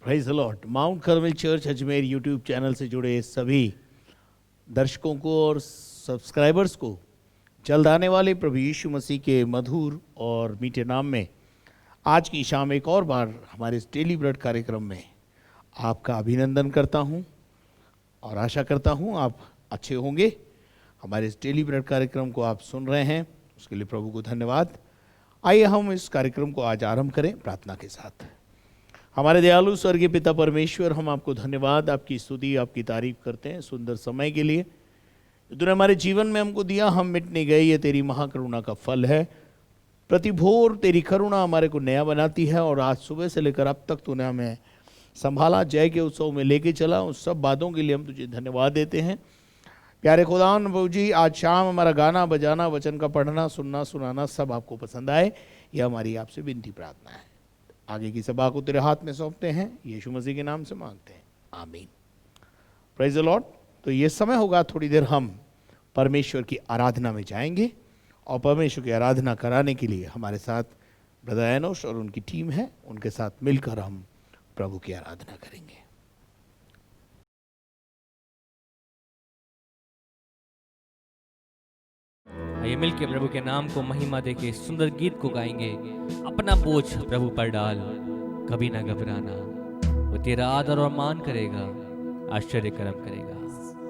Praise the Lord. Mount Carmel church Ajmer YouTube channel से जुड़े सभी दर्शकों को और सब्सक्राइबर्स को जल्द आने वाले प्रभु यीशु मसीह के मधुर और मीठे नाम में आज की शाम एक और बार हमारे इस डेली ब्रेड कार्यक्रम में आपका अभिनंदन करता हूं और आशा करता हूं आप अच्छे होंगे। हमारे इस डेली ब्रेड कार्यक्रम को आप सुन रहे हैं, उसके लिए प्रभु को धन्यवाद। आइए हम इस कार्यक्रम को आज आरंभ करें प्रार्थना के साथ। हमारे दयालु स्वर्गीय पिता परमेश्वर, हम आपको धन्यवाद, आपकी स्तुति, आपकी तारीफ करते हैं सुंदर समय के लिए जो तूने हमारे जीवन में हमको दिया। हम मिट नहीं गए, ये तेरी महाकरुणा का फल है। प्रतिभोर तेरी करुणा हमारे को नया बनाती है और आज सुबह से लेकर अब तक तूने हमें संभाला, जय के उत्सव में लेके चला। उन सब बातों के लिए हम तुझे धन्यवाद देते हैं। प्यारे खुदावन प्रभु जी, आज शाम हमारा गाना बजाना, वचन का पढ़ना, सुनना, सुनाना सब आपको पसंद आए, यह हमारी आपसे विनती प्रार्थना है। आगे की सभा को तेरे हाथ में सौंपते हैं, यीशु मसीह के नाम से मांगते हैं, आमीन। Praise the Lord. तो ये समय होगा, थोड़ी देर हम परमेश्वर की आराधना में जाएंगे और परमेश्वर की आराधना कराने के लिए हमारे साथ ब्रदर एनोश और उनकी टीम है, उनके साथ मिलकर हम प्रभु की आराधना करेंगे। आइए मिलके प्रभु के नाम को महिमा देके सुंदर गीत को गाएंगे। अपना बोझ प्रभु पर डाल, कभी ना घबराना, वो तेरा आदर और मान करेगा, आश्चर्य कर्म करेगा।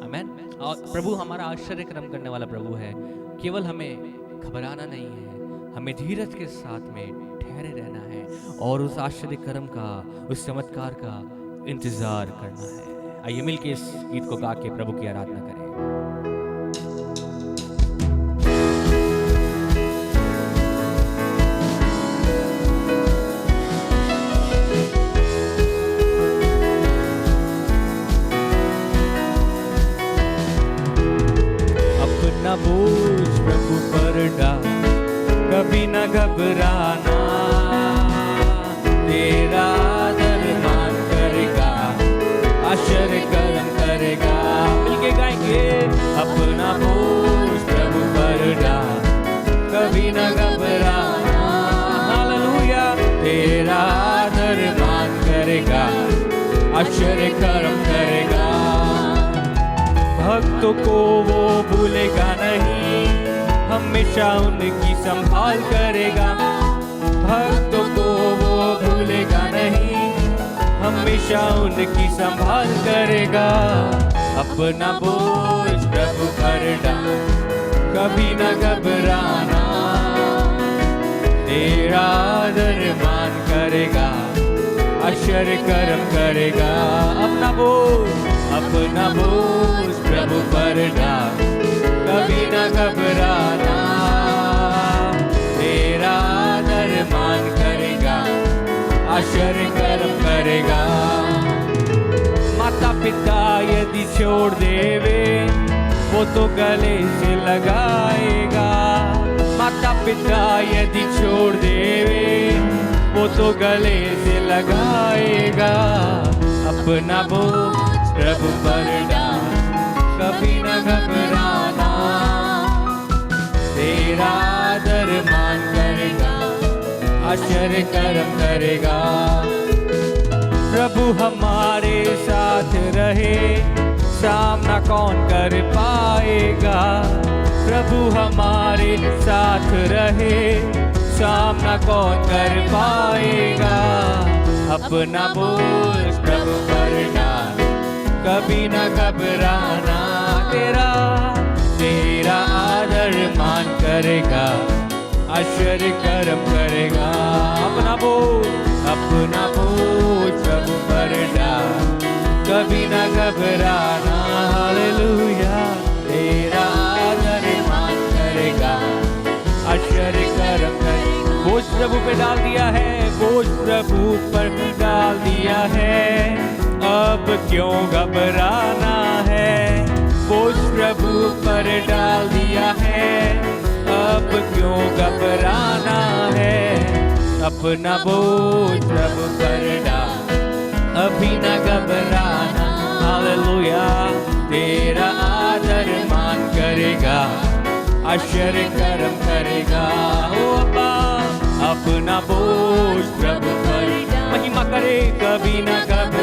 आमीन। और प्रभु हमारा आश्चर्य कर्म करने वाला प्रभु है। केवल हमें घबराना नहीं है, हमें धीरज के साथ में ठहरे रहना है और उस आश्चर्य कर्म का, उस चमत्कार का इंतजार करना है। आइए मिलके इस गीत को गा के प्रभु की आराधना करें। अपना बोझ प्रभु पर डाल, कभी न घबराना, तेरा आदर मान करेगा, आश्चर्य कर्म करेगा। मिलके गाएंगे। अपना बोझ प्रभु पर डाल, कभी न घबराना, हालेलुया, तेरा आदर मान करेगा, आश्चर्य कर्म करेगा। भक्तों को वो भूलेगा नहीं, हमेशा उनकी संभाल करेगा। भक्तों को वो भूलेगा नहीं, हमेशा उनकी संभाल करेगा। अपना बोझ प्रभु पर डाल, कभी न घबराना, तेरा आदर मान करेगा, आश्चर्य कर्म करेगा। अपना बोझ प्रभु पर डाल, कभी न घबराना, तेरा आदर मान करेगा, आश्चर्य कर्म करेगा। माता पिता यदि छोड़ देवे, वो तो गले से लगाएगा। माता पिता यदि छोड़ देवे, वो तो गले से लगाएगा। अपना बोझ प्रभु पर डाल, कभी न घबराना, तेरा आदर मान करेगा, आश्चर्य कर्म करेगा। प्रभु हमारे साथ रहे, सामना कौन कर पाएगा। प्रभु हमारे साथ रहे, सामना कौन कर पाएगा। अपना बोझ प्रभु पर डाल, कभी न घबराना, तेरा आदर मान करेगा, आश्चर्य कर्म करेगा। अपना बोझ प्रभु पर डाल, कभी न घबराना, हालेलुया, तेरा आदर मान करेगा, आश्चर्य कर्म करेगा। बोझ प्रभु पे डाल दिया है, बोझ प्रभु पर डाल दिया है, अब क्यों घबराना है। बोझ प्रभु पर डाल दिया है, अब क्यों घबराना है। अपना बोझ प्रभु पर डाल, अभी न घबराना, हालेलुया, तेरा आदर मान करेगा, आश्चर्य कर्म करेगा। ओ अब्बा, अपना बोझ प्रभु पर महिमा करे, कभी न घबराना,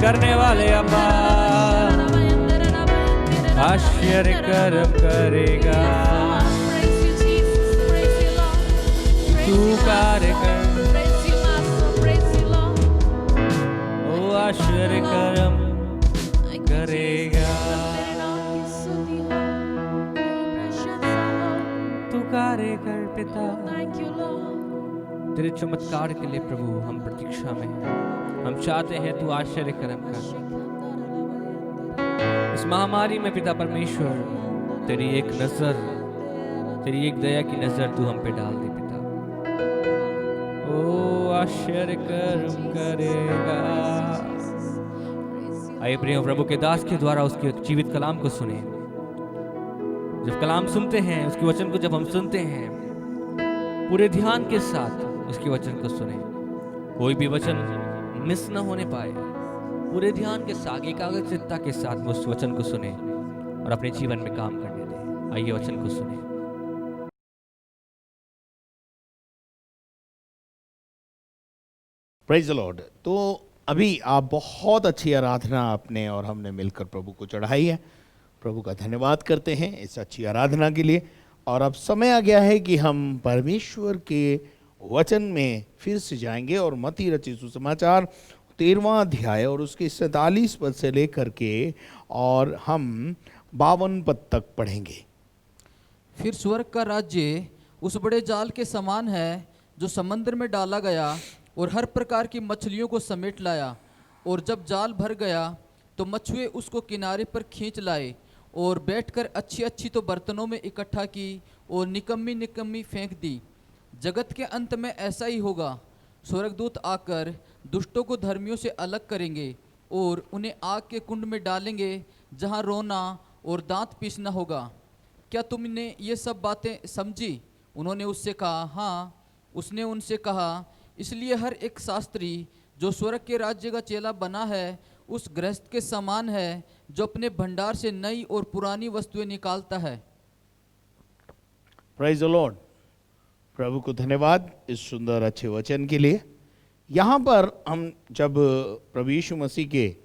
करने वाले अब्बा आश्चर्य कर्म करेगा। तू कार्य कर, ओ आश्चर्य कर्म करेगा। तू कार्य कर पिता, तेरे चमत्कार के लिए प्रभु हम प्रतीक्षा में हैं। हम चाहते हैं तू आश्चर्य कर्म कर। इस महामारी में पिता परमेश्वर तेरी एक नजर, तेरी एक दया की नजर तू हम पे डाल दे पिता। ओ आश्चर्य कर्म करेगा। आइए प्रिय प्रभु के दास के द्वारा उसके जीवित कलाम को सुने। जब कलाम सुनते हैं, उसके वचन को जब हम सुनते हैं, पूरे ध्यान के साथ उसके वचन को सुने। कोई भी वचन मिस न होने पाए। पूरे ध्यान के साथ, एकाग्रचित्ता के साथ उस वचन को सुने और अपने जीवन में काम करने दें। आइए वचन को सुने। Praise the Lord. तो अभी आप बहुत अच्छी आराधना आपने और हमने मिलकर प्रभु को चढ़ाई है। प्रभु का धन्यवाद करते हैं इस अच्छी आराधना के लिए। और अब समय आ गया है कि हम परमेश्वर के वचन में फिर से जाएंगे और मत्ती रचित सुसमाचार 13वां अध्याय और उसके 47 पद से लेकर के और हम 52 पद तक पढ़ेंगे। फिर स्वर्ग का राज्य उस बड़े जाल के समान है जो समुद्र में डाला गया और हर प्रकार की मछलियों को समेट लाया। और जब जाल भर गया तो मछुए उसको किनारे पर खींच लाए और बैठकर अच्छी अच्छी तो बर्तनों में इकट्ठा की और निकम्मी निकम्मी फेंक दी। जगत के अंत में ऐसा ही होगा। स्वर्गदूत आकर दुष्टों को धर्मियों से अलग करेंगे और उन्हें आग के कुंड में डालेंगे जहां रोना और दांत पीसना होगा। क्या तुमने ये सब बातें समझी? उन्होंने उससे कहा, हाँ। उसने उनसे कहा, इसलिए हर एक शास्त्री जो स्वर्ग के राज्य का चेला बना है उस गृहस्थ के समान है जो अपने भंडार से नई और पुरानी वस्तुएं निकालता है। Praise the Lord. प्रभु को धन्यवाद इस सुंदर अच्छे वचन के लिए। यहाँ पर हम जब प्रभु यीशु मसीह के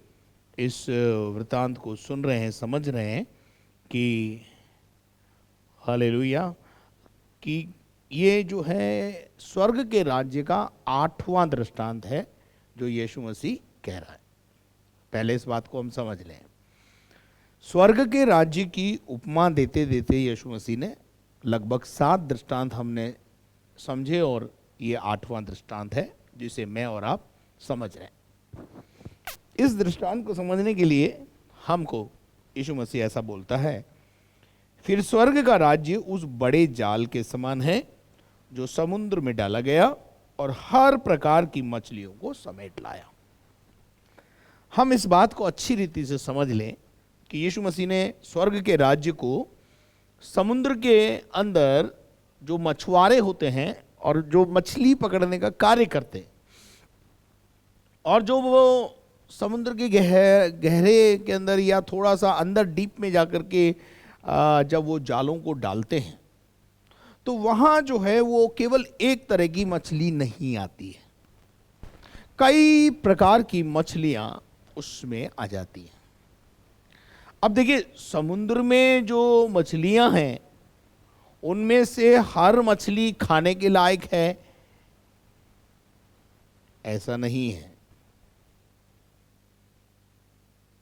इस वृतांत को सुन रहे हैं, समझ रहे हैं कि हालेलुया, कि ये जो है स्वर्ग के राज्य का 8वां दृष्टांत है जो यीशु मसीह कह रहा है। पहले इस बात को हम समझ लें। स्वर्ग के राज्य की उपमा देते देते यीशु मसीह ने लगभग 7 दृष्टांत हमने समझे और ये 8वां दृष्टांत है जिसे मैं और आप समझ रहे हैं। इस दृष्टांत को समझने के लिए हमको यीशु मसीह ऐसा बोलता है, फिर स्वर्ग का राज्य उस बड़े जाल के समान है जो समुद्र में डाला गया और हर प्रकार की मछलियों को समेट लाया। हम इस बात को अच्छी रीति से समझ लें कि यीशु मसीह ने स्वर्ग के राज्य को समुद्र के अंदर जो मछुआरे होते हैं और जो मछली पकड़ने का कार्य करते हैं और जो वो समुद्र के गहरे के अंदर या थोड़ा सा अंदर डीप में जाकर के जब वो जालों को डालते हैं तो वहाँ जो है वो केवल एक तरह की मछली नहीं आती है, कई प्रकार की मछलियाँ उसमें आ जाती हैं। अब देखिए, समुद्र में जो मछलियाँ हैं उनमें से हर मछली खाने के लायक है ऐसा नहीं है।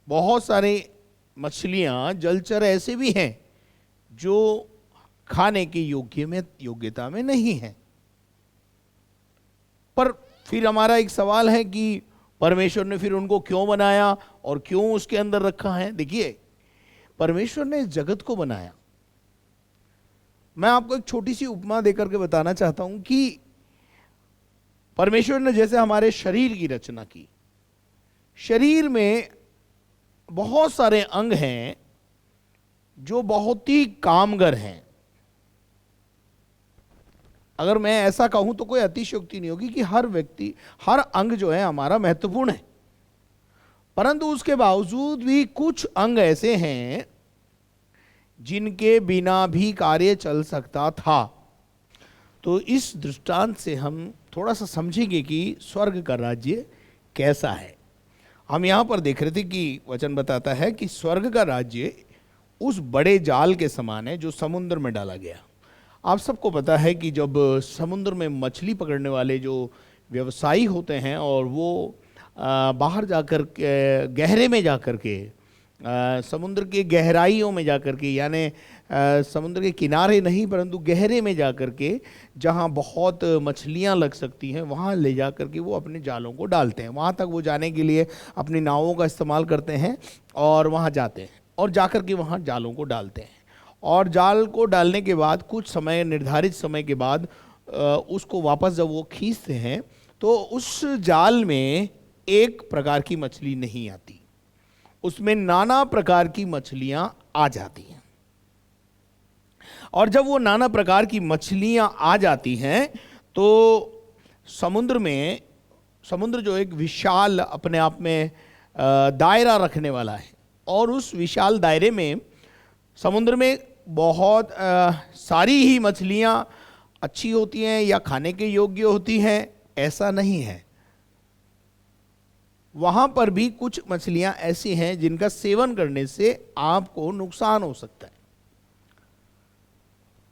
बहुत सारे मछलियां जलचर ऐसे भी हैं जो खाने की योग्यता में नहीं है। पर फिर हमारा एक सवाल है कि परमेश्वर ने फिर उनको क्यों बनाया और क्यों उसके अंदर रखा है। देखिए, परमेश्वर ने इस जगत को बनाया। मैं आपको एक छोटी सी उपमा देकर के बताना चाहता हूं कि परमेश्वर ने जैसे हमारे शरीर की रचना की, शरीर में बहुत सारे अंग हैं जो बहुत ही कामगर हैं। अगर मैं ऐसा कहूं तो कोई अतिशयोक्ति नहीं होगी कि हर व्यक्ति, हर अंग जो है हमारा महत्वपूर्ण है, परंतु उसके बावजूद भी कुछ अंग ऐसे हैं जिनके बिना भी कार्य चल सकता था। तो इस दृष्टांत से हम थोड़ा सा समझेंगे कि स्वर्ग का राज्य कैसा है। हम यहाँ पर देख रहे थे कि वचन बताता है कि स्वर्ग का राज्य उस बड़े जाल के समान है जो समुद्र में डाला गया। आप सबको पता है कि जब समुद्र में मछली पकड़ने वाले जो व्यवसायी होते हैं और वो बाहर जाकर के गहरे में जाकर के समुद्र के गहराइयों में जाकर के, यानी समुद्र के किनारे नहीं परंतु गहरे में जाकर के जहाँ बहुत मछलियाँ लग सकती हैं वहाँ ले जाकर के वो अपने जालों को डालते हैं। वहाँ तक वो जाने के लिए अपनी नावों का इस्तेमाल करते हैं और वहाँ जाते हैं और जाकर के वहाँ जालों को डालते हैं। और जाल को डालने के बाद कुछ समय, निर्धारित समय के बाद उसको वापस जब वो खींचते हैं तो उस जाल में एक प्रकार की मछली नहीं आती, उसमें नाना प्रकार की मछलियां आ जाती हैं। और जब वो नाना प्रकार की मछलियां आ जाती हैं तो समुद्र जो एक विशाल अपने आप में दायरा रखने वाला है, और उस विशाल दायरे में समुद्र में बहुत सारी ही मछलियां अच्छी होती हैं या खाने के योग्य होती हैं, ऐसा नहीं है। वहां पर भी कुछ मछलियां ऐसी हैं जिनका सेवन करने से आपको नुकसान हो सकता है।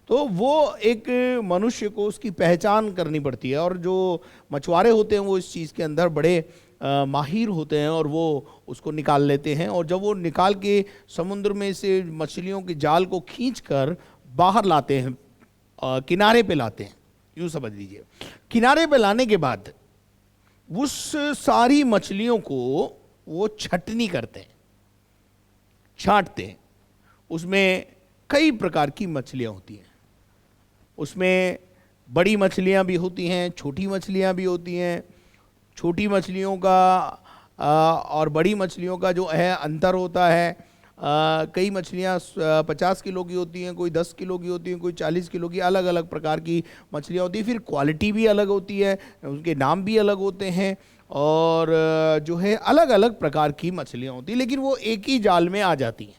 तो वो एक मनुष्य को उसकी पहचान करनी पड़ती है, और जो मछुआरे होते हैं वो इस चीज़ के अंदर बड़े माहिर होते हैं और वो उसको निकाल लेते हैं। और जब वो निकाल के समुद्र में से मछलियों के जाल को खींचकर बाहर लाते हैं, किनारे पे लाते हैं, यूँ समझ लीजिए। किनारे पे लाने के बाद उस सारी मछलियों को वो छटनी करते हैं, छांटते हैं। उसमें कई प्रकार की मछलियां होती हैं, उसमें बड़ी मछलियां भी होती हैं, छोटी मछलियां भी होती हैं। छोटी मछलियों का और बड़ी मछलियों का जो है अंतर होता है। कई मछलियाँ 50 किलो की होती हैं, कोई 10 किलो की होती हैं, कोई 40 किलो की, अलग अलग प्रकार की मछलियाँ होती हैं। फिर क्वालिटी भी अलग होती है, उनके नाम भी अलग होते हैं, और जो है अलग अलग प्रकार की मछलियाँ होती हैं, लेकिन वो एक ही जाल में आ जाती हैं।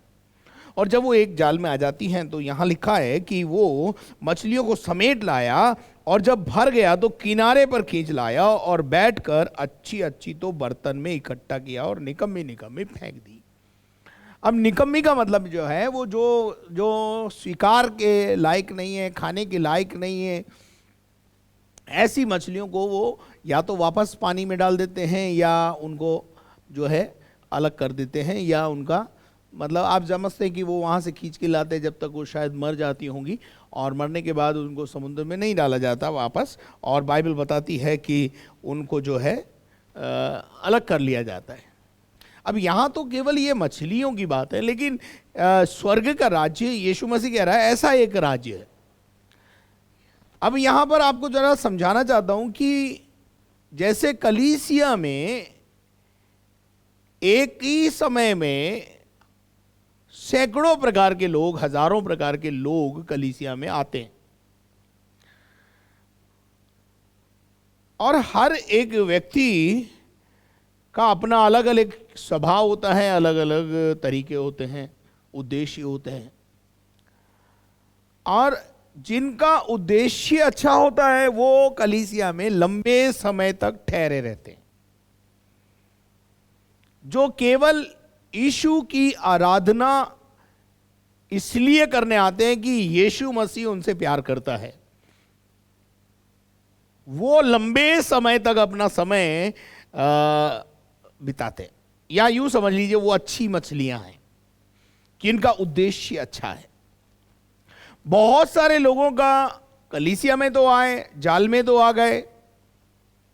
और जब वो एक जाल में आ जाती हैं तो यहाँ लिखा है कि वो मछलियों को समेट लाया, और जब भर गया तो किनारे पर खींच लाया और बैठकर अच्छी अच्छी तो बर्तन में इकट्ठा किया और निकम्मी निकम्मी फेंक दी। अब निकम्मी का मतलब जो है वो जो स्वीकार के लायक नहीं है, खाने के लायक नहीं है, ऐसी मछलियों को वो या तो वापस पानी में डाल देते हैं या उनको जो है अलग कर देते हैं, या उनका मतलब आप समझते हैं कि वो वहाँ से खींच के लाते हैं जब तक वो शायद मर जाती होंगी, और मरने के बाद उनको समुद्र में नहीं डाला जाता वापस। और बाइबल बताती है कि उनको जो है अलग कर लिया जाता है। अब यहाँ तो केवल ये मछलियों की बात है, लेकिन स्वर्ग का राज्य यीशु मसीह कह रहा है ऐसा एक राज्य है। अब यहाँ पर आपको जरा समझाना चाहता हूँ कि जैसे कलीसिया में एक ही समय में सैकड़ों प्रकार के लोग, हजारों प्रकार के लोग कलीसिया में आते हैं, और हर एक व्यक्ति का अपना अलग अलग स्वभाव होता है, अलग अलग तरीके होते हैं, उद्देश्य होते हैं, और जिनका उद्देश्य अच्छा होता है वो कलीसिया में लंबे समय तक ठहरे रहते हैं। जो केवल यीशु की आराधना इसलिए करने आते हैं कि यीशु मसीह उनसे प्यार करता है, वो लंबे समय तक अपना समय बिताते हैं। या यूं समझ लीजिए वो अच्छी मछलियां हैं कि इनका उद्देश्य अच्छा है। बहुत सारे लोगों का कलीसिया में तो आए, जाल में तो आ गए,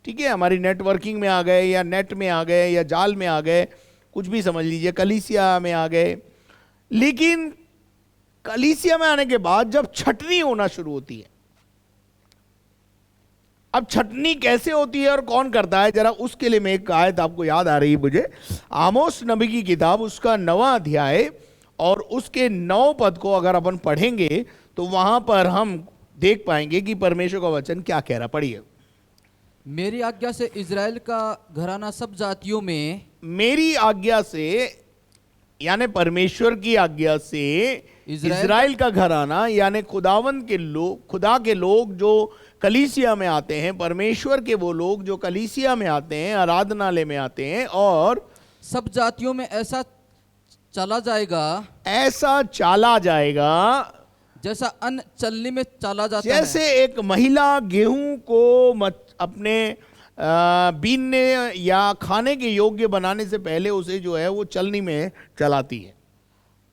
ठीक है, हमारी नेटवर्किंग में आ गए या नेट में आ गए या जाल में आ गए, कुछ भी समझ लीजिए, कलीसिया में आ गए। लेकिन कलीसिया में आने के बाद जब छटनी होना शुरू होती है, अब छटनी कैसे होती है और कौन करता है, जरा उसके लिए मैं एक आयत आपको याद आ रही है मुझे। आमोस नबी की किताब उसका 9वां अध्याय और उसके 9 पद को अगर अपन पढ़ेंगे तो वहां पर हम देख पाएंगे कि परमेश्वर का वचन क्या कह रहा। पढ़िए। मेरी आज्ञा से इज़राइल का घराना सब जातियों में, मेरी आज्ञा से यानी परमेश्वर की आज्ञा से इज़राइल का घराना यानी खुदावंद के लोग, खुदा के लोग जो कलीसिया में आते हैं, परमेश्वर के वो लोग जो कलीसिया में आते हैं, आराधनालय में आते हैं और सब जातियों में ऐसा चला जाएगा ऐसा चाला जाएगा जैसा अन्न चलनी में चला जाता जैसे है। एक महिला गेहूं को अपने बीनने या खाने के योग्य बनाने से पहले उसे जो है वो चलनी में चलाती है।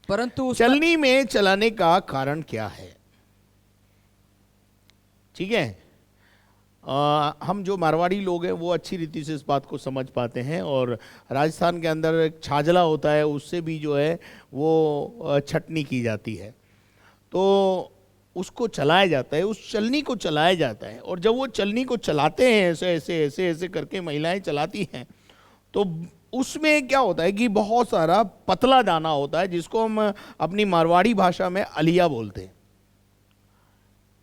परंतु उसका चलनी में चलाने का कारण क्या है? ठीक है, हम जो मारवाड़ी लोग हैं वो अच्छी रीति से इस बात को समझ पाते हैं। और राजस्थान के अंदर एक छाजला होता है, उससे भी जो है वो छटनी की जाती है, तो उसको चलाया जाता है, उस चलनी को चलाया जाता है। और जब वो चलनी को चलाते हैं ऐसे ऐसे ऐसे ऐसे करके महिलाएं चलाती हैं, तो उसमें क्या होता है कि बहुत सारा पतला दाना होता है, जिसको हम अपनी मारवाड़ी भाषा में अलिया बोलते हैं।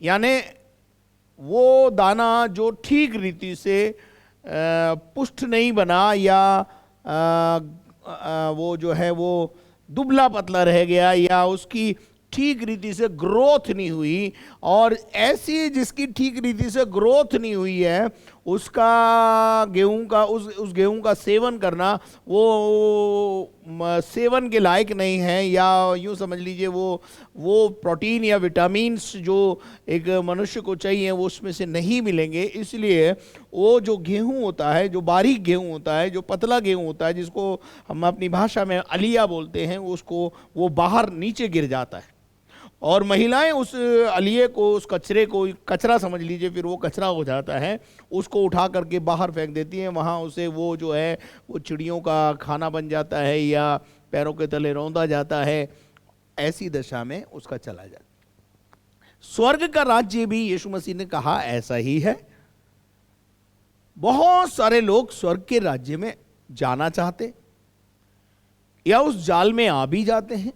यानी वो दाना जो ठीक रीति से पुष्ट नहीं बना या वो जो है वो दुबला पतला रह गया या उसकी ठीक रीति से ग्रोथ नहीं हुई, और ऐसी जिसकी ठीक रीति से ग्रोथ नहीं हुई है उसका गेहूं का उस गेहूं का सेवन करना वो सेवन के लायक नहीं है, या यूँ समझ लीजिए वो प्रोटीन या विटामिन्स जो एक मनुष्य को चाहिए वो उसमें से नहीं मिलेंगे। इसलिए वो जो गेहूं होता है, जो बारीक गेहूं होता है, जो पतला गेहूं होता है, जिसको हम अपनी भाषा में अलिया बोलते हैं, उसको वो बाहर नीचे गिर जाता है। और महिलाएं उस अलिये को, उस कचरे को, कचरा समझ लीजिए, फिर वो कचरा हो जाता है, उसको उठा करके बाहर फेंक देती हैं। वहाँ उसे वो जो है वो चिड़ियों का खाना बन जाता है या पैरों के तले रौंदा जाता है। ऐसी दशा में उसका चला जाता है। स्वर्ग का राज्य भी यीशु मसीह ने कहा ऐसा ही है। बहुत सारे लोग स्वर्ग के राज्य में जाना चाहते या उस जाल में आ भी जाते हैं,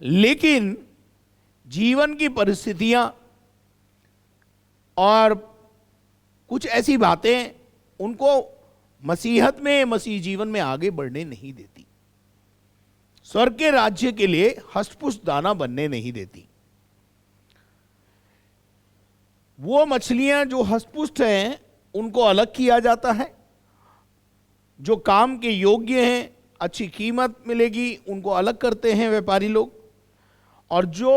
लेकिन जीवन की परिस्थितियां और कुछ ऐसी बातें उनको मसीहत में, मसीह जीवन में आगे बढ़ने नहीं देती, स्वर्ग के राज्य के लिए हष्टपुष्ट दाना बनने नहीं देती। वो मछलियां जो हष्टपुष्ट हैं उनको अलग किया जाता है, जो काम के योग्य हैं, अच्छी कीमत मिलेगी, उनको अलग करते हैं व्यापारी लोग, और जो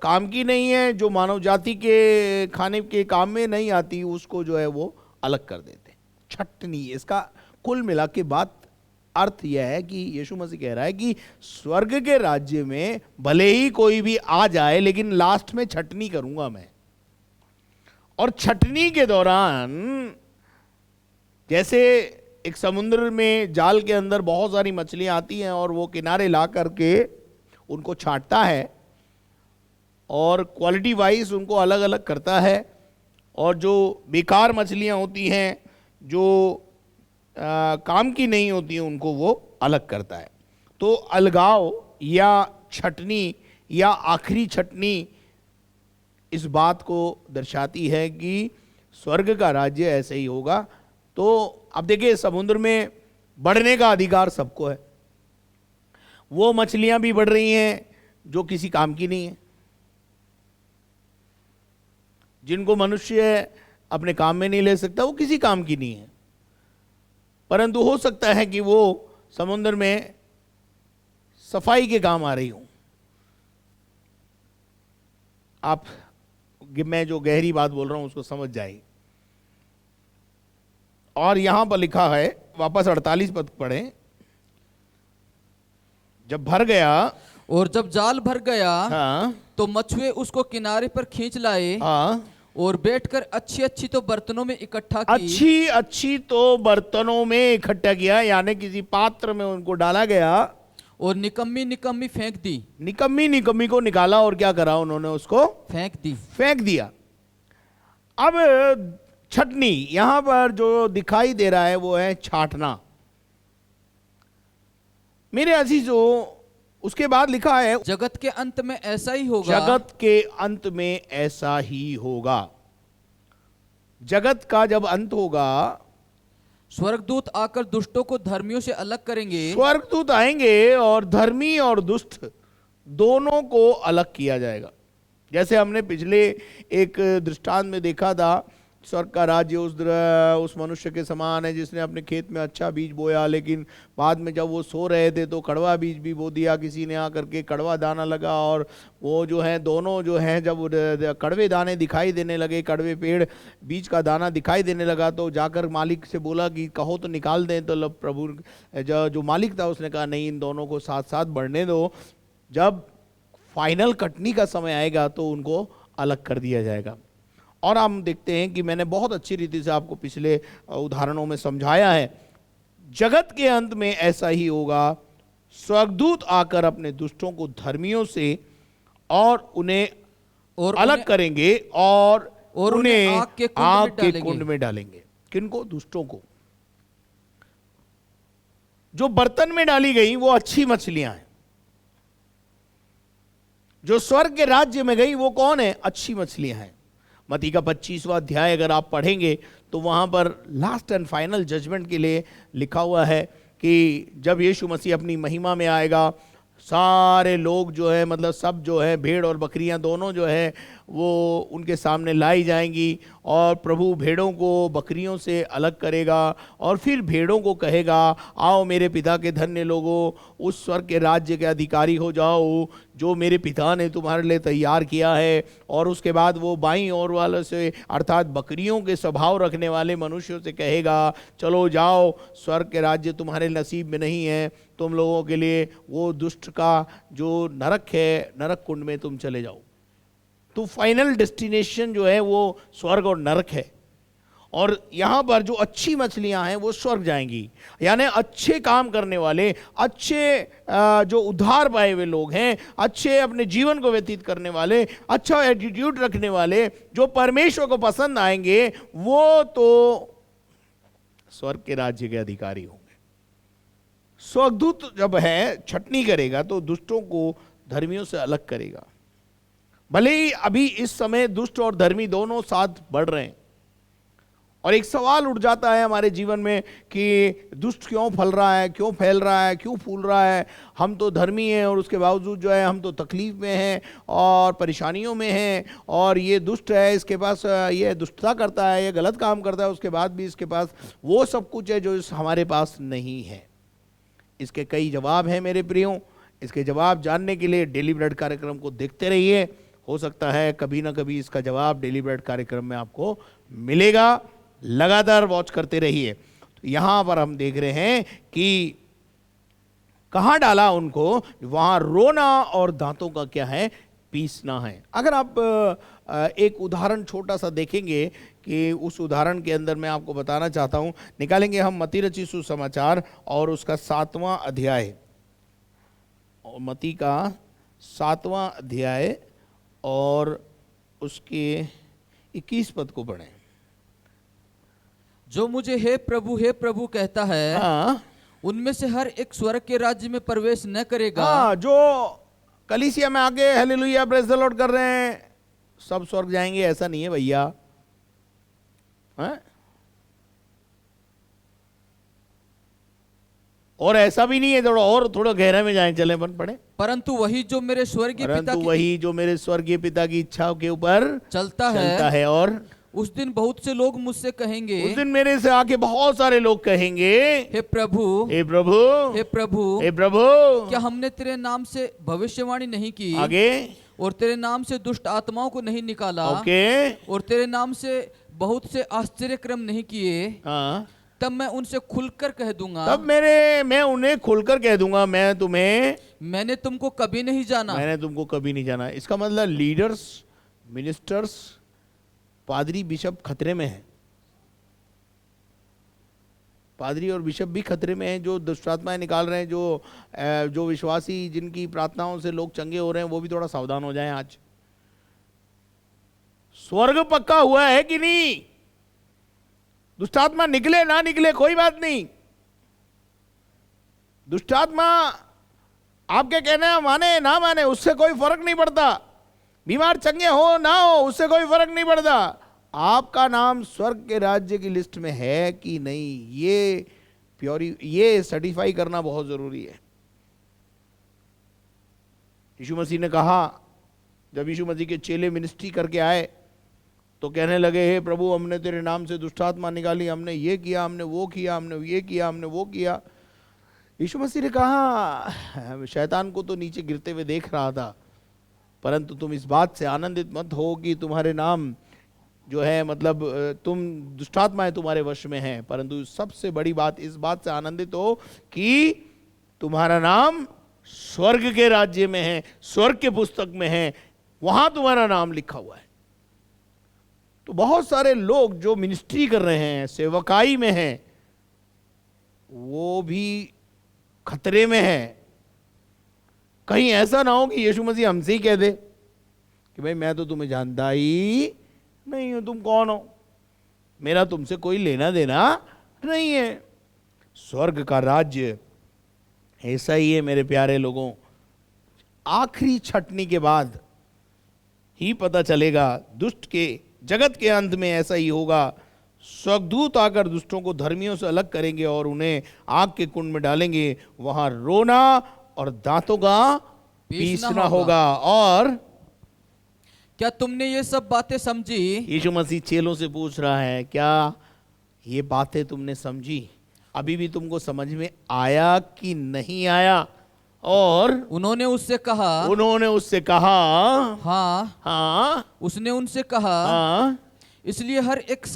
काम की नहीं है, जो मानव जाति के खाने के काम में नहीं आती, उसको जो है वो अलग कर देते हैं। छटनी, इसका कुल मिला के बात अर्थ यह है कि यीशु मसीह कह रहा है कि स्वर्ग के राज्य में भले ही कोई भी आ जाए, लेकिन लास्ट में छटनी करूंगा मैं। और छटनी के दौरान जैसे एक समुद्र में जाल के अंदर बहुत सारी मछलियां आती हैं और वो किनारे ला करके उनको छांटता है और क्वालिटी वाइज उनको अलग अलग करता है, और जो बेकार मछलियां होती हैं, जो काम की नहीं होती हैं, उनको वो अलग करता है। तो अलगाव या छटनी या आखिरी छटनी इस बात को दर्शाती है कि स्वर्ग का राज्य ऐसे ही होगा। तो अब देखिए, समुद्र में बढ़ने का अधिकार सबको है। वो मछलियां भी बढ़ रही हैं जो किसी काम की नहीं है, जिनको मनुष्य अपने काम में नहीं ले सकता, वो किसी काम की नहीं है, परंतु हो सकता है कि वो समुद्र में सफाई के काम आ रही हूं। आप, मैं जो गहरी बात बोल रहा हूं उसको समझ जाइए। और यहां पर लिखा है, वापस 48 पद पढ़ें, जब भर गया, और जब जाल भर गया, हाँ, तो मछुए उसको किनारे पर खींच लाए, हाँ, और बैठकर अच्छी अच्छी तो बर्तनों में इकट्ठा की। अच्छी अच्छी तो बर्तनों में इकट्ठा किया, यानी किसी पात्र में उनको डाला गया, और निकम्मी निकम्मी फेंक दी। निकम्मी निकम्मी को निकाला और क्या करा उन्होंने, उसको फेंक दिया। अब छटनी यहां पर जो दिखाई दे रहा है वो है छाटना। मेरे अजीजों, उसके बाद लिखा है, जगत के अंत में ऐसा ही होगा। जगत के अंत में ऐसा ही होगा। जगत का जब अंत होगा, स्वर्गदूत आकर दुष्टों को धर्मियों से अलग करेंगे। स्वर्गदूत आएंगे और धर्मी और दुष्ट दोनों को अलग किया जाएगा। जैसे हमने पिछले एक दृष्टांत में देखा था स्वर्ग का राज्य उस मनुष्य के समान है जिसने अपने खेत में अच्छा बीज बोया, लेकिन बाद में जब वो सो रहे थे तो कड़वा बीज भी बो दिया। किसी ने आकर के कड़वा दाना लगा, और वो जो है दोनों जो है जब कड़वे दाने दिखाई देने लगे, कड़वे पेड़ बीज का दाना दिखाई देने लगा, तो जाकर मालिक से बोला कि कहो तो निकाल दें। तो प्रभु जो मालिक था उसने कहा नहीं, इन दोनों को साथ साथ बढ़ने दो, जब फाइनल कटनी का समय आएगा तो उनको अलग कर दिया जाएगा। और हम देखते हैं कि मैंने बहुत अच्छी रीति से आपको पिछले उदाहरणों में समझाया है, जगत के अंत में ऐसा ही होगा। स्वर्गदूत आकर अपने दुष्टों को धर्मियों से और उन्हें अलग करेंगे और उन्हें आग के कुंड में डालेंगे। किनको? दुष्टों को। जो बर्तन में डाली गई वो अच्छी मछलियां हैं, जो स्वर्ग के राज्य में गई वो कौन है? अच्छी मछलियां हैं। मत्ती का 25वां अध्याय अगर आप पढ़ेंगे तो वहां पर लास्ट एंड फाइनल जजमेंट के लिए लिखा हुआ है कि जब यीशु मसीह अपनी महिमा में आएगा, सारे लोग जो है, मतलब सब जो है, भेड़ और बकरियां दोनों जो है वो उनके सामने लाई जाएंगी, और प्रभु भेड़ों को बकरियों से अलग करेगा और फिर भेड़ों को कहेगा आओ मेरे पिता के धन्य लोगों, उस स्वर्ग के राज्य के अधिकारी हो जाओ जो मेरे पिता ने तुम्हारे लिए तैयार किया है। और उसके बाद वो बाईं ओर वालों से, अर्थात बकरियों के स्वभाव रखने वाले मनुष्यों से कहेगा चलो जाओ, स्वर्ग के राज्य तुम्हारे नसीब में नहीं है, तुम लोगों के लिए वो दुष्ट का जो नरक है, नरक कुंड में तुम चले जाओ। तो फाइनल डेस्टिनेशन जो है वो स्वर्ग और नरक है। और यहां पर जो अच्छी मछलियां हैं वो स्वर्ग जाएंगी, यानी अच्छे काम करने वाले, अच्छे जो उद्धार पाए हुए लोग हैं, अच्छे अपने जीवन को व्यतीत करने वाले, अच्छा एटीट्यूड रखने वाले, जो परमेश्वर को पसंद आएंगे, वो तो स्वर्ग के राज्य के अधिकारी होंगे। स्वर्गदूत जब है छटनी करेगा तो दुष्टों को धर्मियों से अलग करेगा। भले ही अभी इस समय दुष्ट और धर्मी दोनों साथ बढ़ रहे हैं, और एक सवाल उठ जाता है हमारे जीवन में कि दुष्ट क्यों फल रहा है, क्यों फैल रहा है, क्यों फूल रहा है। हम तो धर्मी हैं और उसके बावजूद जो है हम तो तकलीफ में हैं और परेशानियों में हैं, और ये दुष्ट है, इसके पास ये दुष्टता करता है, ये गलत काम करता है, उसके बाद भी इसके पास वो सब कुछ है जो हमारे पास नहीं है। इसके कई जवाब हैं मेरे प्रियो। इसके जवाब जानने के लिए डेली ब्रेड कार्यक्रम को देखते रहिए। हो सकता है कभी ना कभी इसका जवाब डेली ब्रेड कार्यक्रम में आपको मिलेगा। लगातार वॉच करते रहिए। तो यहां पर हम देख रहे हैं कि कहां डाला उनको, वहां रोना और दांतों का क्या है, पीसना है। अगर आप एक उदाहरण छोटा सा देखेंगे कि उस उदाहरण के अंदर मैं आपको बताना चाहता हूं, निकालेंगे हम मत्ती रचित सुसमाचार और उसका 7वां अध्याय, और मत्ती का 7वां अध्याय और उसके 21 पद को पढ़ें। जो मुझे हे प्रभु कहता है, हाँ, उनमें से हर एक स्वर्ग के राज्य में प्रवेश न करेगा। हाँ, जो कलीसिया में आके हालेलुया प्रेज द लॉर्ड कर रहे हैं सब स्वर्ग जाएंगे, ऐसा नहीं है भैया। हाँ? और ऐसा भी नहीं है, थोड़ा गहरे में जाएं, चले पढ़े। परंतु वही जो मेरे स्वर्गीय पिता की इच्छा के ऊपर चलता है और उस दिन बहुत से लोग मुझसे कहेंगे, उस दिन मेरे से आके बहुत सारे लोग कहेंगे, हे प्रभु, हे प्रभु, हे प्रभु, हे प्रभु, क्या हमने तेरे नाम से भविष्यवाणी नहीं की, आगे, और तेरे नाम से दुष्ट आत्माओं को नहीं निकाला, ओके, और तेरे नाम से बहुत से आश्चर्यक्रम नहीं किए? हाँ, तब मैं उनसे खुलकर कह दूंगा, मैं उन्हें खुलकर कह दूंगा, मैंने तुमको कभी नहीं जाना। मैंने तुमको कभी नहीं जाना। इसका मतलब लीडर्स, मिनिस्टर्स, पादरी, बिशप खतरे में है। पादरी और बिशप भी खतरे में हैं, जो दुष्टात्माएं निकाल रहे हैं, जो विश्वासी जिनकी प्रार्थनाओं से लोग चंगे हो रहे हैं, वो भी थोड़ा सावधान हो जाएं। आज स्वर्ग पक्का हुआ है कि नहीं? दुष्टात्मा निकले ना निकले कोई बात नहीं। दुष्टात्मा आपके कहने माने ना माने उससे कोई फर्क नहीं पड़ता। बीमार चंगे हो ना हो उससे कोई फर्क नहीं पड़ता। आपका नाम स्वर्ग के राज्य की लिस्ट में है कि नहीं, ये सर्टिफाई करना बहुत जरूरी है। यीशु मसीह ने कहा, जब यीशु मसीह के चेले मिनिस्ट्री करके आए तो कहने लगे, हे प्रभु, हमने तेरे नाम से दुष्टात्मा निकाली, हमने ये किया, हमने वो किया, हमने ये किया, हमने वो किया। यीशु मसीह ने कहा, शैतान को तो नीचे गिरते हुए देख रहा था, परंतु तुम इस बात से आनंदित मत हो कि तुम्हारे नाम जो है, मतलब तुम दुष्टात्माएं तुम्हारे वश में हैं, परंतु सबसे बड़ी बात इस बात से आनंदित हो कि तुम्हारा नाम स्वर्ग के राज्य में है, स्वर्ग के पुस्तक में है, वहां तुम्हारा नाम लिखा हुआ है। तो बहुत सारे लोग जो मिनिस्ट्री कर रहे हैं, सेवकाई में हैं, वो भी खतरे में है। कहीं ऐसा ना हो कि यीशु मसीह हमसे ही कह दे कि भाई मैं तो तुम्हें जानता ही नहीं हूं, तुम कौन हो, मेरा तुमसे कोई लेना देना नहीं है। स्वर्ग का राज्य ऐसा ही है मेरे प्यारे लोगों। आखिरी छटनी के बाद ही पता चलेगा, दुष्ट के जगत के अंत में ऐसा ही होगा। स्वर्गदूत आकर दुष्टों को धर्मियों से अलग करेंगे और उन्हें आग के कुंड में डालेंगे, वहां रोना और दांतों का पीसना होगा। और क्या तुमने ये सब बातें समझी? यीशु मसीह चेलों से पूछ रहा है, क्या ये बातें तुमने समझी? अभी भी तुमको समझ में आया कि नहीं आया? और उन्होंने उससे कहा, हाँ। हाँ। उसने उनसे कहा, हाँ। इसलिए हर एक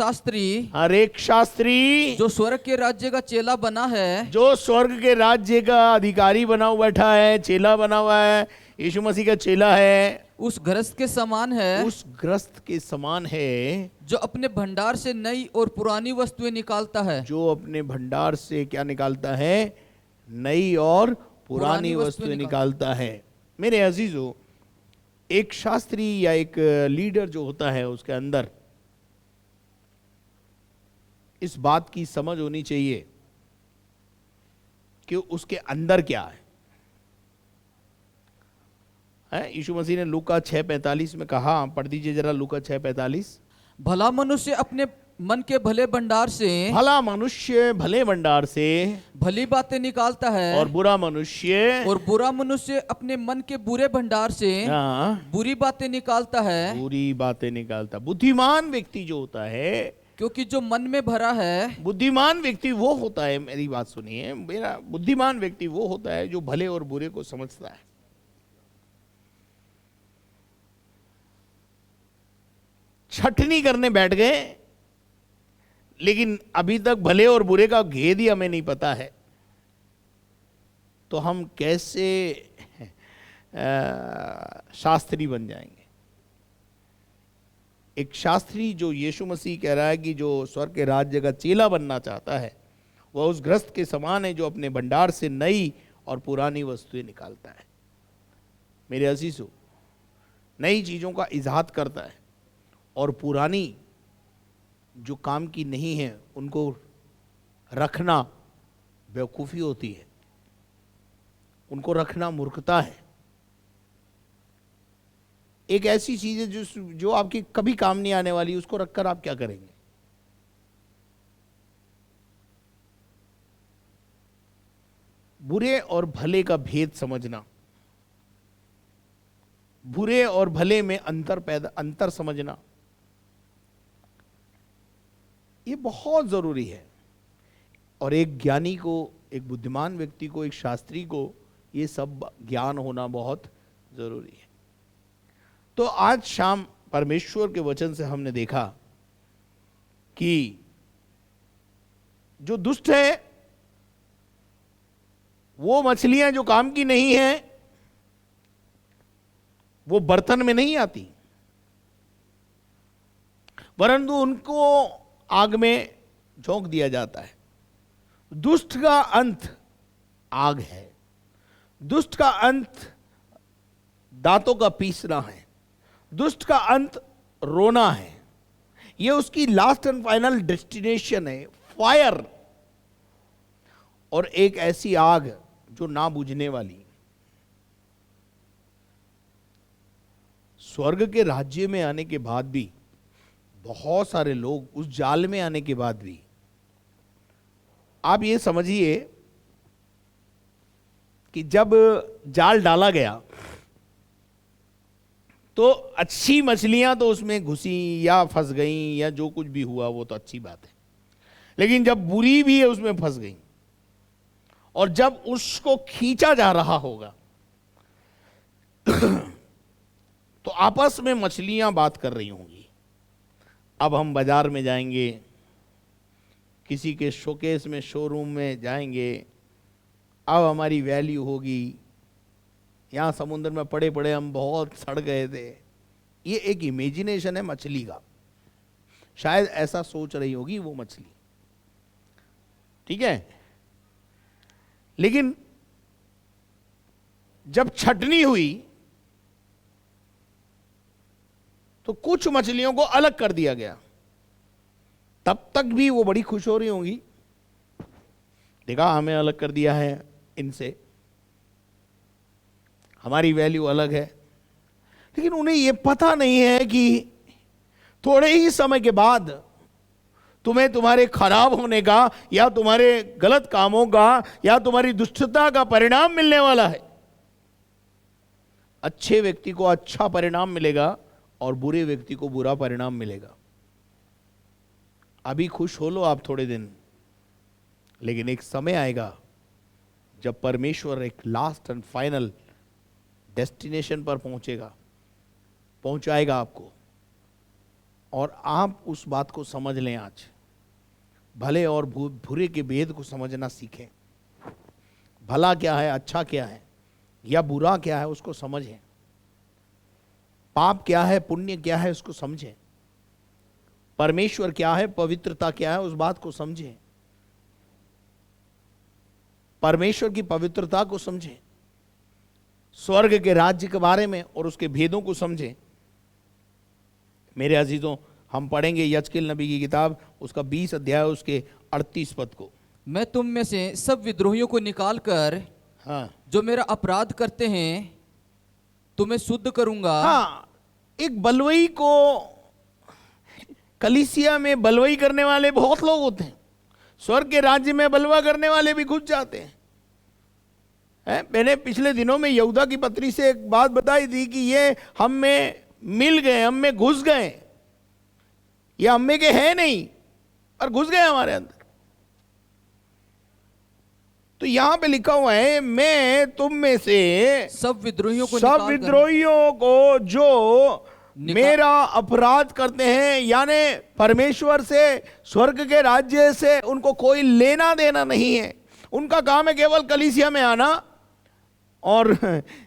शास्त्री जो स्वर्ग के राज्य का चेला बना है, जो स्वर्ग के राज्य का अधिकारी बना हुआ बैठा है, चेला बना हुआ है, यीशु मसीह का चेला है, उस गृहस्थ के समान है, उस गृहस्थ के समान है, जो अपने भंडार से नई और पुरानी वस्तुएं निकालता है। जो अपने भंडार से क्या निकालता है? नई और पुरानी वस्तुएं निकालता है। मेरे अजीजों, एक शास्त्री या एक लीडर जो होता है, उसके अंदर इस बात की समझ होनी चाहिए कि उसके अंदर क्या है। यीशु मसीह ने लूका 6:45 में कहा, पढ़ दीजिए जरा लूका 6:45। भला मनुष्य अपने मन के भले भंडार से भली बातें निकालता है, और बुरा मनुष्य अपने मन के बुरे भंडार से बुरी बातें निकालता है। बुद्धिमान व्यक्ति जो होता है, क्योंकि जो मन में भरा है, बुद्धिमान व्यक्ति वो होता है, मेरी बात सुनिए, मेरा बुद्धिमान व्यक्ति वो होता है जो भले और बुरे को समझता है। छटनी करने बैठ गए, लेकिन अभी तक भले और बुरे का भेद ही हमें नहीं पता है, तो हम कैसे शास्त्री बन जाएंगे? एक शास्त्री जो यीशु मसीह कह रहा है कि जो स्वर्ग के राज्य का चेला बनना चाहता है, वह उस गृहस्थ के समान है जो अपने भंडार से नई और पुरानी वस्तुएं निकालता है। मेरे अजीजों, नई चीजों का इजहार करता है और पुरानी जो काम की नहीं है उनको रखना बेवकूफ़ी होती है, उनको रखना मूर्खता है। एक ऐसी चीज है जो आपकी कभी काम नहीं आने वाली, उसको रखकर आप क्या करेंगे? बुरे और भले का भेद समझना, बुरे और भले में अंतर समझना, ये बहुत जरूरी है। और एक ज्ञानी को, एक बुद्धिमान व्यक्ति को, एक शास्त्री को ये सब ज्ञान होना बहुत जरूरी है। तो आज शाम परमेश्वर के वचन से हमने देखा कि जो दुष्ट है वो मछलियां जो काम की नहीं है वो बर्तन में नहीं आती, परंतु उनको आग में झोंक दिया जाता है। दुष्ट का अंत आग है, दुष्ट का अंत दांतों का पीसना है, दुष्ट का अंत रोना है। ये उसकी लास्ट एंड फाइनल डेस्टिनेशन है, फायर, और एक ऐसी आग जो ना बुझने वाली। स्वर्ग के राज्य में आने के बाद भी बहुत सारे लोग, उस जाल में आने के बाद भी, आप ये समझिए कि जब जाल डाला गया तो अच्छी मछलियां तो उसमें घुसी या फंस गई या जो कुछ भी हुआ वो तो अच्छी बात है, लेकिन जब बुरी भी है उसमें फंस गई और जब उसको खींचा जा रहा होगा तो आपस में मछलियां बात कर रही होंगी। अब हम बाजार में जाएंगे, किसी के शोकेस में, शोरूम में जाएंगे, अब हमारी वैल्यू होगी, यहाँ समुद्र में पड़े पड़े हम बहुत सड़ गए थे। ये एक इमेजिनेशन है मछली का, शायद ऐसा सोच रही होगी वो मछली, ठीक है। लेकिन जब छटनी हुई तो कुछ मछलियों को अलग कर दिया गया, तब तक भी वो बड़ी खुश हो रही होंगी, देखा हमें अलग कर दिया है इनसे, हमारी वैल्यू अलग है। लेकिन उन्हें यह पता नहीं है कि थोड़े ही समय के बाद तुम्हें तुम्हारे खराब होने का या तुम्हारे गलत कामों का या तुम्हारी दुष्टता का परिणाम मिलने वाला है। अच्छे व्यक्ति को अच्छा परिणाम मिलेगा और बुरे व्यक्ति को बुरा परिणाम मिलेगा। अभी खुश हो लो आप थोड़े दिन, लेकिन एक समय आएगा जब परमेश्वर एक लास्ट एंड फाइनल डेस्टिनेशन पर पहुंचाएगा आपको, और आप उस बात को समझ लें। आज भले और बुरे के भेद को समझना सीखें, भला क्या है, अच्छा क्या है या बुरा क्या है उसको समझें, पाप क्या है, पुण्य क्या है उसको समझें, परमेश्वर क्या है, पवित्रता क्या है उस बात को समझें, परमेश्वर की पवित्रता को समझें, स्वर्ग के राज्य के बारे में और उसके भेदों को समझें। मेरे अजीजों, हम पढ़ेंगे यजकेल नबी की किताब, उसका 20 अध्याय, उसके 38 पद को। मैं तुम में से सब विद्रोहियों को निकाल कर, हाँ जो मेरा अपराध करते हैं, तुम्हें शुद्ध करूंगा। हाँ, एक बलवई को, कलीसिया में बलवई करने वाले बहुत लोग होते हैं, स्वर्ग के राज्य में बलवा करने वाले भी घुस जाते हैं। मैंने पिछले दिनों में यहूदा की पत्री से एक बात बताई थी कि ये हम में मिल गए, हम में घुस गए, ये हम में के हैं नहीं और घुस गए हमारे अंदर। तो यहां पे लिखा हुआ है, मैं तुम में से सब विद्रोहियों को सब विद्रोहियों को जो मेरा अपराध करते हैं, यानी परमेश्वर से, स्वर्ग के राज्य से उनको कोई लेना देना नहीं है। उनका काम है केवल कलीसिया में आना, और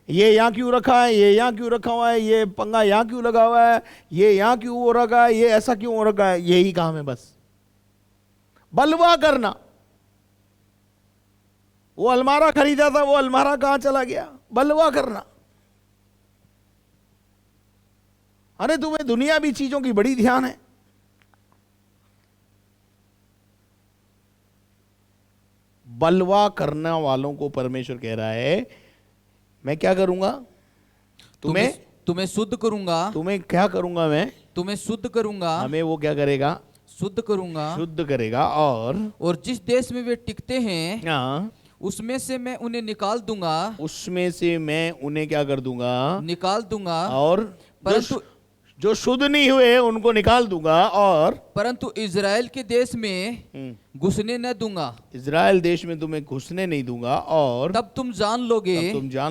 ये यहाँ क्यों रखा है, ये यहाँ क्यों रखा हुआ है, ये पंगा यहाँ क्यों लगा हुआ है, ये यहाँ क्यों हो रखा है, ये ऐसा क्यों हो रखा है, यही काम है बस, बलवा करना। वो अलमारा खरीदा था, वो अलमारा कहां चला गया, बलवा करना। अरे तुम्हें दुनियावी चीजों की बड़ी ध्यान है। बलवा करने वालों को परमेश्वर कह रहा है, मैं क्या करूंगा, तुम्हें शुद्ध करूंगा। तुम्हें क्या करूंगा, मैं तुम्हें शुद्ध करूंगा। हमें वो क्या करेगा, शुद्ध करूंगा। शुद्ध करेगा। और जिस देश में वे टिकते हैं, हाँ, उसमें से मैं उन्हें निकाल दूंगा। उसमें से मैं उन्हें क्या कर दूंगा, निकाल दूंगा। और परंतु जो शुद्ध नहीं हुए उनको निकाल दूंगा, और परंतु इजराइल के देश में घुसने न दूंगा। इजराइल देश में तुम्हें घुसने नहीं दूंगा। और तब तुम जान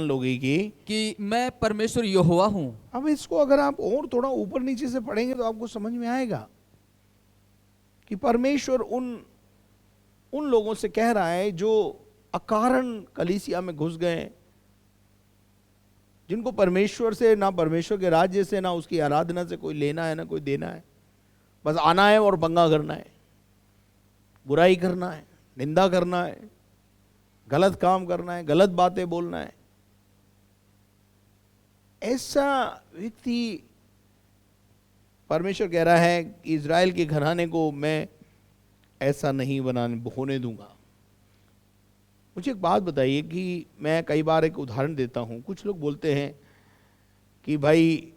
लोगे कि मैं परमेश्वर यहोवा हूं। अब इसको अगर आप और थोड़ा ऊपर नीचे से पढ़ेंगे तो आपको समझ में आएगा कि परमेश्वर उन लोगों से कह रहा है जो अकारण कलीसिया में घुस गए, जिनको परमेश्वर से, ना परमेश्वर के राज्य से, ना उसकी आराधना से कोई लेना है ना कोई देना है, बस आना है और पंगा करना है, बुराई करना है, निंदा करना है, गलत काम करना है, गलत बातें बोलना है। ऐसा व्यक्ति, परमेश्वर कह रहा है कि इजराइल के घराने को मैं ऐसा नहीं होने दूंगा। मुझे एक बात बताइए कि मैं कई बार एक उदाहरण देता हूं, कुछ लोग बोलते हैं कि भाई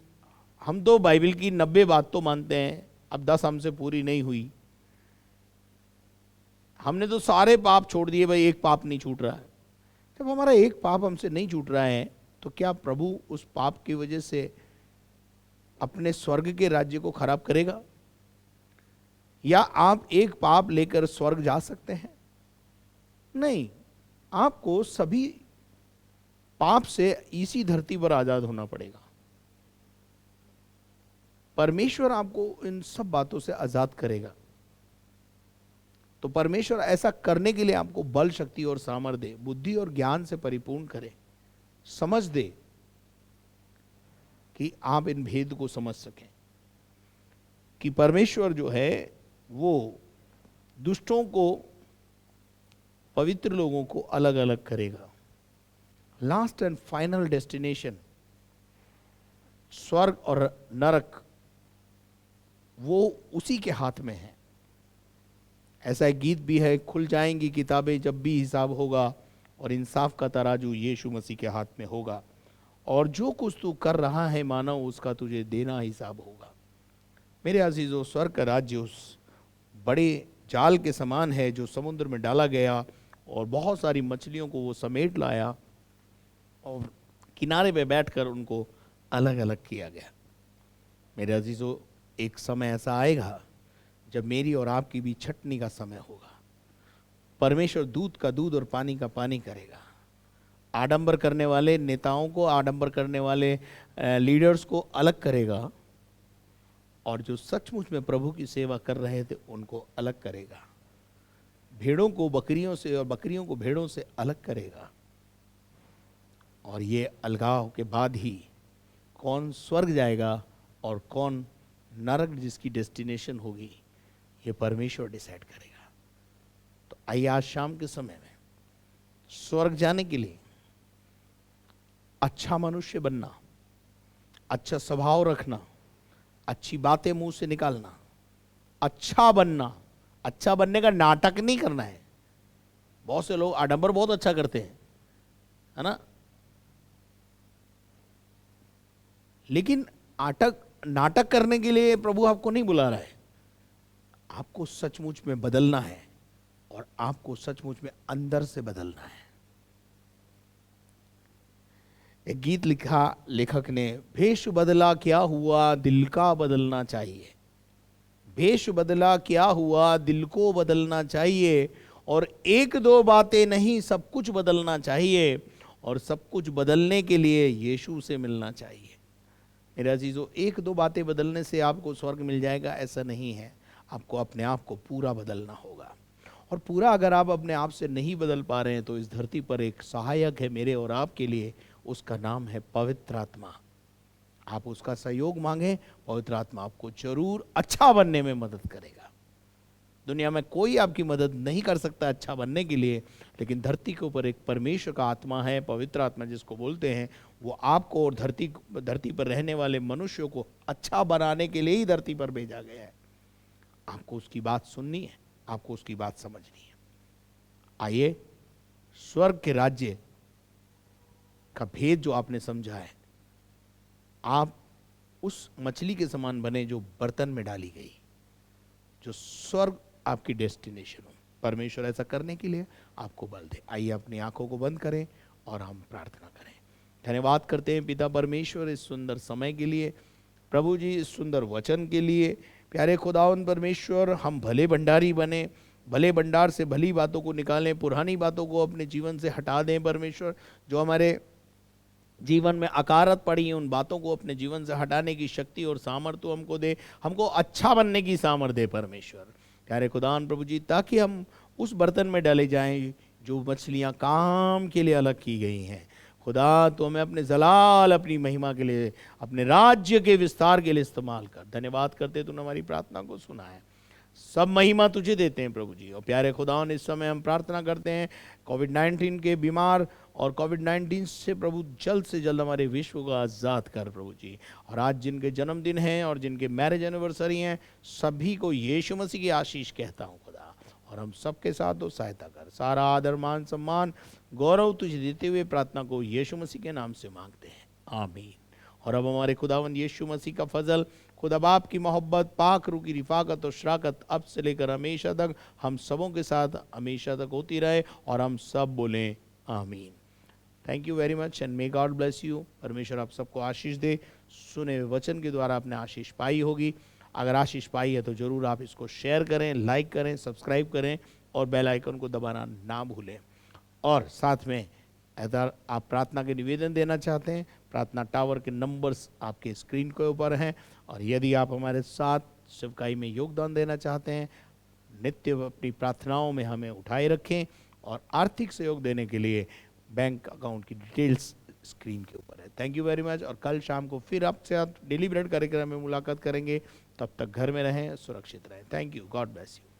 हम तो बाइबल की 90 बात तो मानते हैं, अब 10 हमसे पूरी नहीं हुई, हमने तो सारे पाप छोड़ दिए, भाई एक पाप नहीं छूट रहा है। जब हमारा एक पाप हमसे नहीं छूट रहा है तो क्या प्रभु उस पाप की वजह से अपने स्वर्ग के राज्य को खराब करेगा? या आप एक पाप लेकर स्वर्ग जा सकते हैं? नहीं, आपको सभी पाप से इसी धरती पर आजाद होना पड़ेगा। परमेश्वर आपको इन सब बातों से आजाद करेगा। तो परमेश्वर ऐसा करने के लिए आपको बल, शक्ति और सामर्थ्य दे, बुद्धि और ज्ञान से परिपूर्ण करे, समझ दे कि आप इन भेद को समझ सकें कि परमेश्वर जो है वो दुष्टों को, पवित्र लोगों को अलग अलग करेगा। लास्ट एंड फाइनल डेस्टिनेशन स्वर्ग और नरक वो उसी के हाथ में है। ऐसा एक गीत भी है, खुल जाएंगी किताबें जब भी हिसाब होगा, और इंसाफ का तराजू यीशु मसीह के हाथ में होगा, और जो कुछ तू कर रहा है मानव उसका तुझे देना हिसाब होगा। मेरे अजीजों, स्वर्ग का राज्य उस बड़े जाल के समान है जो समुद्र में डाला गया और बहुत सारी मछलियों को वो समेट लाया और किनारे पे बैठकर उनको अलग अलग किया गया। मेरे अजीजों, एक समय ऐसा आएगा जब मेरी और आपकी भी छटनी का समय होगा। परमेश्वर दूध का दूध और पानी का पानी करेगा। आडंबर करने वाले नेताओं को, आडंबर करने वाले लीडर्स को अलग करेगा, और जो सचमुच में प्रभु की सेवा कर रहे थे उनको अलग करेगा। भेड़ों को बकरियों से और बकरियों को भेड़ों से अलग करेगा। और ये अलगाव के बाद ही कौन स्वर्ग जाएगा और कौन नरक, जिसकी डेस्टिनेशन होगी, ये परमेश्वर डिसाइड करेगा। तो आइए आज शाम के समय में स्वर्ग जाने के लिए अच्छा मनुष्य बनना, अच्छा स्वभाव रखना, अच्छी बातें मुंह से निकालना, अच्छा बनना, अच्छा बनने का नाटक नहीं करना है। बहुत से लोग आडंबर बहुत अच्छा करते हैं, है ना, लेकिन नाटक करने के लिए प्रभु आपको नहीं बुला रहा है। आपको सचमुच में बदलना है, और आपको सचमुच में अंदर से बदलना है। एक गीत लिखा लेखक ने, भेष बदला क्या हुआ दिल का बदलना चाहिए। भेष बदला क्या हुआ दिल को बदलना चाहिए, और एक दो बातें नहीं सब कुछ बदलना चाहिए, और सब कुछ बदलने के लिए यीशु से मिलना चाहिए। मेरे अजीजों, एक दो बातें बदलने से आपको स्वर्ग मिल जाएगा ऐसा नहीं है। आपको अपने आप को पूरा बदलना होगा, और पूरा अगर आप अपने आप से नहीं बदल पा रहे हैं तो इस धरती पर एक सहायक है मेरे और आपके लिए, उसका नाम है पवित्र आत्मा। आप उसका सहयोग मांगें, पवित्र आत्मा आपको जरूर अच्छा बनने में मदद करेगा। दुनिया में कोई आपकी मदद नहीं कर सकता अच्छा बनने के लिए, लेकिन धरती के ऊपर एक परमेश्वर का आत्मा है, पवित्र आत्मा जिसको बोलते हैं, वो आपको और धरती पर रहने वाले मनुष्यों को अच्छा बनाने के लिए ही धरती पर भेजा गया है। आपको उसकी बात सुननी है, आपको उसकी बात समझनी है। आइए स्वर्ग के राज्य का भेद जो आपने समझा है, आप उस मछली के समान बने जो बर्तन में डाली गई, जो स्वर्ग आपकी डेस्टिनेशन हो। परमेश्वर ऐसा करने के लिए आपको बल दे। आइए अपनी आंखों को बंद करें और हम प्रार्थना करें। धन्यवाद करते हैं पिता परमेश्वर इस सुंदर समय के लिए, प्रभु जी इस सुंदर वचन के लिए। प्यारे खुदावन परमेश्वर, हम भले भंडारी बने, भले भंडार से भली बातों को निकालें, पुरानी बातों को अपने जीवन से हटा दें परमेश्वर। जो हमारे जीवन में अकारत पड़ी है उन बातों को अपने जीवन से हटाने की शक्ति और सामर्थ्य हमको दे, हमको अच्छा बनने की सामर्थ्य दे परमेश्वर। प्यारे खुदावन प्रभु जी, ताकि हम उस बर्तन में डाले जाएं जो मछलियां काम के लिए अलग की गई हैं। खुदा, तो हमें अपने जलाल, अपनी महिमा के लिए, अपने राज्य के विस्तार के लिए इस्तेमाल कर। धन्यवाद करते तूने हमारी प्रार्थना को सुना है। सब महिमा तुझे देते हैं प्रभु जी। और प्यारे खुदावन, इस समय हम प्रार्थना करते हैं कोविड-19 के बीमार और कोविड-19 से प्रभु जल्द से जल्द हमारे विश्व को आज़ाद कर प्रभु जी। और आज जिनके जन्मदिन हैं और जिनके मैरिज एनिवर्सरी हैं, सभी को यीशु मसीह की आशीष कहता हूँ खुदा। और हम सबके साथ तो सहायता कर। सारा आदर, मान, सम्मान, गौरव तुझे देते हुए प्रार्थना को यीशु मसीह के नाम से मांगते हैं, आमीन। और अब हमारे खुदावंद यीशु मसीह का फजल, खुदा बाप की मोहब्बत, पाक रूह की रिफाकत और शराकत अब से लेकर हमेशा तक हम सबों के साथ हमेशा तक होती रहे। और हम सब बोलें आमीन। Thank you very much and may God bless you. परमेश्वर आप सबको आशीष दे। सुने हुए वचन के द्वारा आपने आशीष पाई होगी। अगर आशीष पाई है तो ज़रूर आप इसको शेयर करें, लाइक करें, सब्सक्राइब करें और बेल आइकन को दबाना ना भूलें। और साथ में अगर आप प्रार्थना के निवेदन देना चाहते हैं, प्रार्थना टावर के नंबर्स आपके स्क्रीन के ऊपर हैं। और यदि आप हमारे साथ सेवकाई में योगदान देना चाहते हैं, नित्य अपनी प्रार्थनाओं में हमें उठाए रखें। और आर्थिक सहयोग देने के लिए बैंक अकाउंट की डिटेल्स स्क्रीन के ऊपर है। Thank you very much. और कल शाम को फिर आपसे आप डेली ब्रेड कार्यक्रम में मुलाकात करेंगे। तब तक घर में रहें, सुरक्षित रहें। Thank you, God bless you.